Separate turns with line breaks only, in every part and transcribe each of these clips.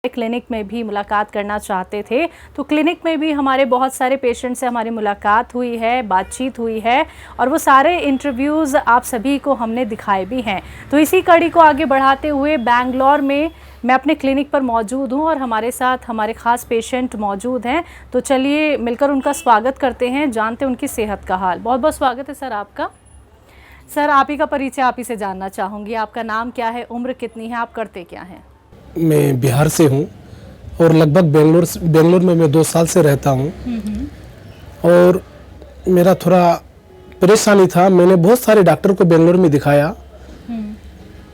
Clinic में भी मुलाकात करना चाहते थे, तो क्लिनिक में भी हमारे बहुत सारे पेशेंट से हमारी मुलाकात हुई है, बातचीत हुई है और वो सारे इंटरव्यूज़ आप सभी को हमने दिखाए भी हैं। तो इसी कड़ी को आगे बढ़ाते हुए बैंगलोर में मैं अपने क्लिनिक पर मौजूद हूं और हमारे साथ हमारे ख़ास पेशेंट मौजूद हैं। तो चलिए मिलकर उनका स्वागत करते हैं, जानते हैं उनकी सेहत का हाल। बहुत बहुत स्वागत है सर आपका। सर आप ही का परिचय आप ही से जानना चाहूँगी। आपका नाम क्या है, उम्र कितनी है, आप करते क्या हैं?
मैं बिहार से हूँ और लगभग बेंगलोर में मैं 2 साल से रहता हूँ। और मेरा थोड़ा परेशानी था, मैंने बहुत सारे डॉक्टर को बेंगलोर में दिखाया,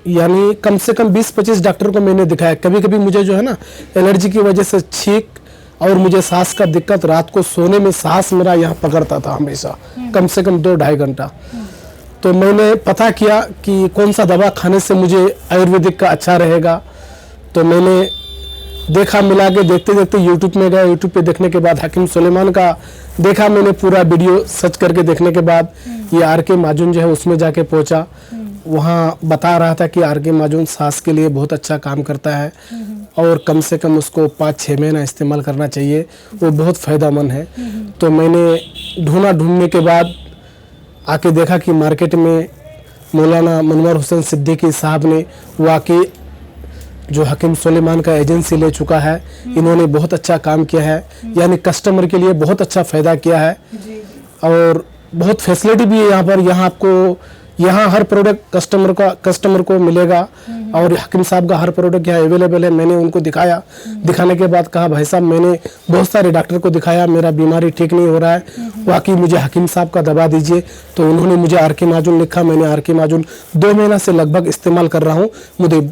यानी कम से कम 20-25 डॉक्टर को मैंने दिखाया। कभी कभी मुझे जो है ना एलर्जी की वजह से छींक और मुझे सांस का दिक्कत, रात को सोने में सांस मेरा यहाँ पकड़ता था हमेशा, कम से कम 2-2.5 घंटा। तो मैंने पता किया कि कौन सा दवा खाने से मुझे आयुर्वेदिक का अच्छा रहेगा। तो मैंने देखा, मिला के देखते देखते यूट्यूब में गया। यूट्यूब पे देखने के बाद हकीम सुलेमान का देखा मैंने पूरा वीडियो सर्च करके देखने के बाद ये आर.के. माजून जो है उसमें जाके पहुंचा। वहाँ बता रहा था कि आर.के. माजून सांस के लिए बहुत अच्छा काम करता है और कम से कम उसको 5-6 महीना इस्तेमाल करना चाहिए, वो बहुत फ़ायदेमंद है। तो मैंने ढूंढने के बाद आके देखा कि मार्केट में मौलाना मनवर हुसैन सिद्दीकी साहब ने वाकई जो हकीम सुलेमान का एजेंसी ले चुका है, इन्होंने बहुत अच्छा काम किया है, यानी कस्टमर के लिए बहुत अच्छा फ़ायदा किया है और बहुत फैसिलिटी भी है यहाँ पर। यहाँ आपको हर प्रोडक्ट कस्टमर को मिलेगा और हकीम साहब का हर प्रोडक्ट यहाँ अवेलेबल है। मैंने उनको दिखाया, दिखाने के बाद कहा भाई साहब मैंने बहुत सारे डॉक्टर को दिखाया, मेरा बीमारी ठीक नहीं हो रहा है, वाकई मुझे हकीम साहब का दवा दीजिए। तो उन्होंने मुझे आर.के. माजून लिखा। मैंने आर.के. माजून 2 महीना से लगभग इस्तेमाल कर रहा हूँ।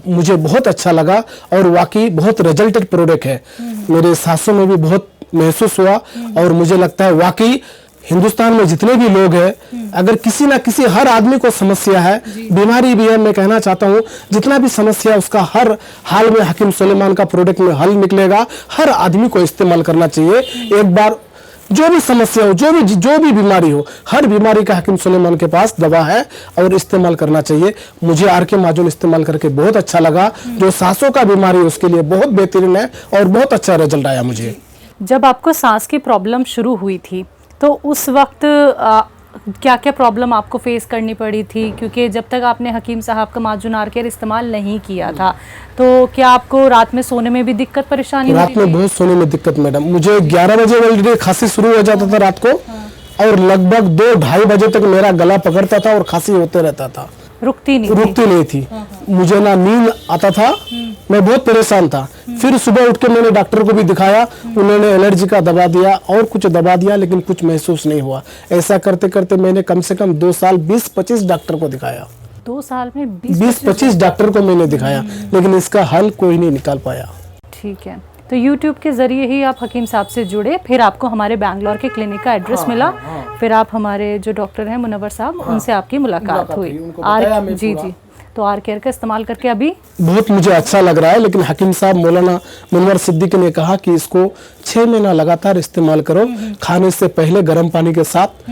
मुझे बहुत अच्छा लगा और वाकई बहुत रिजल्टेड प्रोडक्ट है। मेरे सांसों में भी बहुत महसूस हुआ और मुझे लगता है वाकई हिंदुस्तान में जितने भी लोग हैं, अगर किसी ना किसी, हर आदमी को समस्या है, बीमारी भी है, मैं कहना चाहता हूँ जितना भी समस्या है उसका हर हाल में हकीम सुलेमान का प्रोडक्ट में हल निकलेगा। हर आदमी को इस्तेमाल करना चाहिए। एक बार जो भी समस्या हो, जो भी बीमारी हो, हर बीमारी का हकीम सुलेमान के पास दवा है और इस्तेमाल करना चाहिए। मुझे आर.के. माजून इस्तेमाल करके बहुत अच्छा लगा। जो सांसों का बीमारी है उसके लिए बहुत बेहतरीन है और बहुत अच्छा रिजल्ट आया मुझे।
जब आपको सांस की प्रॉब्लम शुरू हुई थी तो उस वक्त क्या क्या प्रॉब्लम आपको फेस करनी पड़ी थी? क्योंकि जब तक आपने हकीम साहब का माजून आर.के. इस्तेमाल नहीं किया था, तो क्या आपको रात में सोने में भी दिक्कत परेशानी
रात में बहुत सोने में दिक्कत मैडम। मुझे 11 बजे ऑलरेडी खांसी शुरू हो जाता था रात को और लगभग 2-2.5 बजे तक मेरा गला पकड़ता था और खांसी होते रहता था, रुकती नहीं थी। मुझे ना नींद आता था, मैं बहुत परेशान था। फिर सुबह उठ के मैंने डॉक्टर को भी दिखाया, उन्होंने एलर्जी का दवा दिया और कुछ दवा दिया, लेकिन कुछ महसूस नहीं हुआ। ऐसा करते करते मैंने कम से कम 2 साल 20-25 डॉक्टर को दिखाया।
2 साल में
20-25 डॉक्टर को मैंने दिखाया, लेकिन इसका हल कोई नहीं निकाल पाया।
ठीक है, तो YouTube के ज़रिए ही आप हकीम साहब से जुड़े, फिर आपको हमारे बैंगलोर के क्लिनिक का एड्रेस मिला, फिर आप हमारे जो डॉक्टर हैं मुनव्वर साहब, उनसे आपकी मुलाकात हुई। जी, तो आर.के. का इस्तेमाल करके अभी
बहुत मुझे अच्छा लग रहा है। लेकिन हकीम साहब मौलाना मनवर सिद्दीकी ने कहा कि इसको 6 महीना लगातार इस्तेमाल करो, खाने से पहले गर्म पानी के साथ,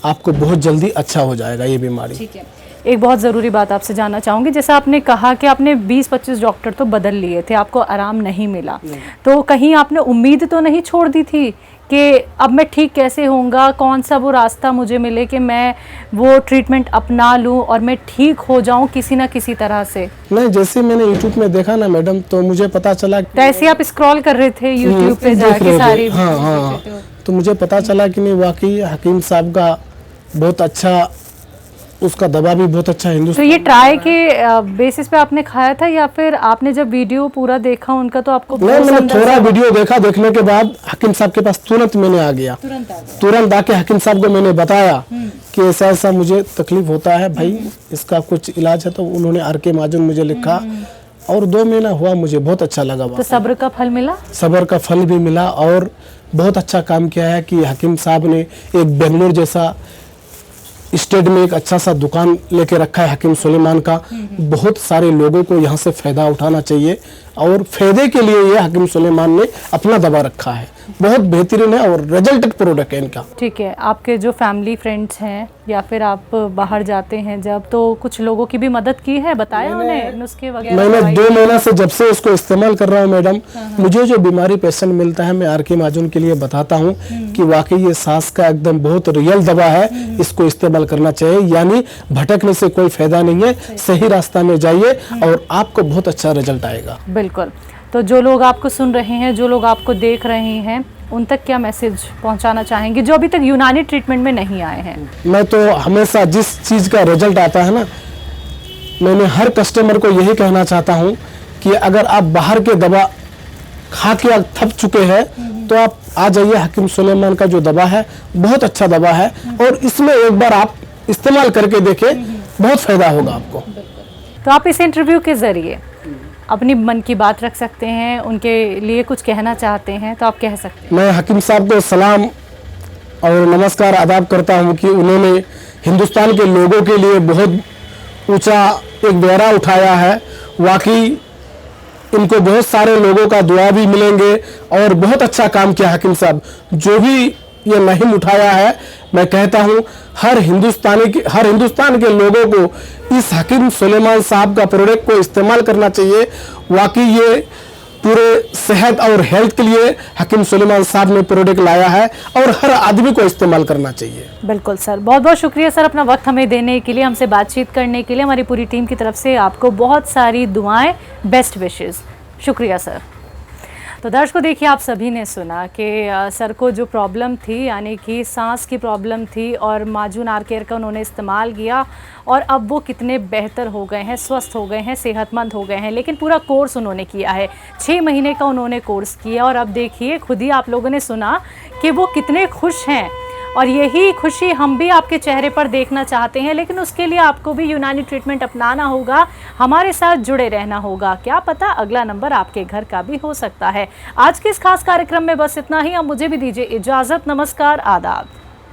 आपको बहुत जल्दी अच्छा हो जाएगा ये बीमारी।
ठीक है, एक बहुत ज़रूरी बात आपसे जानना चाहूँगी। जैसा आपने कहा कि आपने 20-25 डॉक्टर तो बदल लिए थे, आपको आराम नहीं मिला, तो कहीं आपने उम्मीद तो नहीं छोड़ दी थी कि अब मैं ठीक कैसे होऊंगा, कौन सा वो रास्ता मुझे मिले कि मैं वो ट्रीटमेंट अपना लूं और मैं ठीक हो जाऊं किसी ना किसी तरह से?
नहीं, जैसे मैंने यूट्यूब में देखा ना मैडम, तो मुझे पता चला
तो ऐसे आप स्क्रॉल कर रहे थे यूट्यूब पे जाके सारी
हाँ, तो मुझे पता चला कि नहीं वाकई हकीम साहब का बहुत अच्छा, उसका दवा भी बहुत अच्छा हिंदुस्तान।
तो ये ट्राई के बेसिस पे आपने खाया था या फिर आपने जब वीडियो पूरा देखा उनका तो आपको?
नहीं, मैंने थोड़ा वीडियो देखा, देखने के बाद हकीम साहब के पास तुरंत मैंने आ गया, तुरंत आके हकीम साहब को मैंने बताया कि ऐसा ऐसा मुझे तकलीफ होता है भाई, इसका कुछ इलाज है। तो उन्होंने आर.के. माजून मुझे लिखा और 2 महीना हुआ, मुझे बहुत अच्छा लगा।
तो सब्र का फल मिला?
सब्र का फल भी मिला और बहुत अच्छा काम किया है कि हकीम साहब ने एक बेंगलोर जैसा स्टेट में एक अच्छा सा दुकान लेके रखा है हकीम सुलेमान का। बहुत सारे लोगों को यहाँ से फ़ायदा उठाना चाहिए और फायदे के लिए ये हकीम सुलेमान ने अपना दवा रखा है। बहुत बेहतरीन है और रिजल्टेड प्रोडक्ट है इनका।
ठीक है, आपके जो फैमिली फ्रेंड्स हैं या फिर आप बाहर जाते हैं जब, तो कुछ लोगों की भी मदद की है, बताया उन्हें नुस्खे वगैरह?
मैंने 2 महीना से जब से इसको इस्तेमाल कर रहा हूँ मैडम, मुझे जो बीमारी पेशेंट मिलता है मैं आर.के. महाजन के लिए बताता हूँ कि वाकई ये सांस का एकदम बहुत रियल दवा है, इसको इस्तेमाल करना चाहिए। यानी भटकने से कोई फायदा नहीं है, सही रास्ता में जाइए और आपको बहुत अच्छा रिजल्ट आएगा।
बिल्कुल। तो जो लोग आपको सुन रहे हैं, जो लोग आपको देख रहे हैं, उन तक क्या मैसेज पहुंचाना चाहेंगे जो अभी तक यूनानी ट्रीटमेंट में नहीं आए हैं? मैं
तो हमेशा जिस चीज़ का रिजल्ट आता है ना, मैंने हर कस्टमर को यही कहना चाहता हूं कि अगर आप बाहर के दवा खा के थक चुके हैं तो आप आ जाइए। हकीम सुलेमान का जो दवा है बहुत अच्छा दवा है और इसमें एक बार आप इस्तेमाल करके देखें, बहुत फायदा होगा आपको।
तो आप इस इंटरव्यू के जरिए अपनी मन की बात रख सकते हैं, उनके लिए कुछ कहना चाहते हैं तो आप कह सकते हैं।
मैं हकीम साहब को सलाम और नमस्कार आदाब करता हूं कि उन्होंने हिंदुस्तान के लोगों के लिए बहुत ऊंचा एक बेड़ा उठाया है। वाकई इनको बहुत सारे लोगों का दुआ भी मिलेंगे और बहुत अच्छा काम किया हकीम साहब। जो भी ये मुहिम उठाया है, मैं कहता हूं हर हिंदुस्तान के लोगों को इस हकीम सुलेमान साहब का प्रोडक्ट को इस्तेमाल करना चाहिए। वाकई ये पूरे सेहत और हेल्थ के लिए हकीम सुलेमान साहब ने प्रोडक्ट लाया है और हर आदमी को इस्तेमाल करना चाहिए।
बिल्कुल सर, बहुत बहुत शुक्रिया सर अपना वक्त हमें देने के लिए, हमसे बातचीत करने के लिए। हमारी पूरी टीम की तरफ से आपको बहुत सारी दुआएं, बेस्ट विशेस। शुक्रिया सर। तो दर्शकों देखिए, आप सभी ने सुना कि सर को जो प्रॉब्लम थी, यानी कि सांस की प्रॉब्लम थी, और माजून आर केयर का उन्होंने इस्तेमाल किया और अब वो कितने बेहतर हो गए हैं, स्वस्थ हो गए हैं, सेहतमंद हो गए हैं। लेकिन पूरा कोर्स उन्होंने किया है, 6 महीने का उन्होंने कोर्स किया और अब देखिए खुद ही आप लोगों ने सुना कि वो कितने खुश हैं। और यही खुशी हम भी आपके चेहरे पर देखना चाहते हैं, लेकिन उसके लिए आपको भी यूनानी ट्रीटमेंट अपनाना होगा, हमारे साथ जुड़े रहना होगा। क्या पता अगला नंबर आपके घर का भी हो सकता है। आज के इस खास कार्यक्रम में बस इतना ही। अब मुझे भी दीजिए इजाज़त। नमस्कार, आदाब।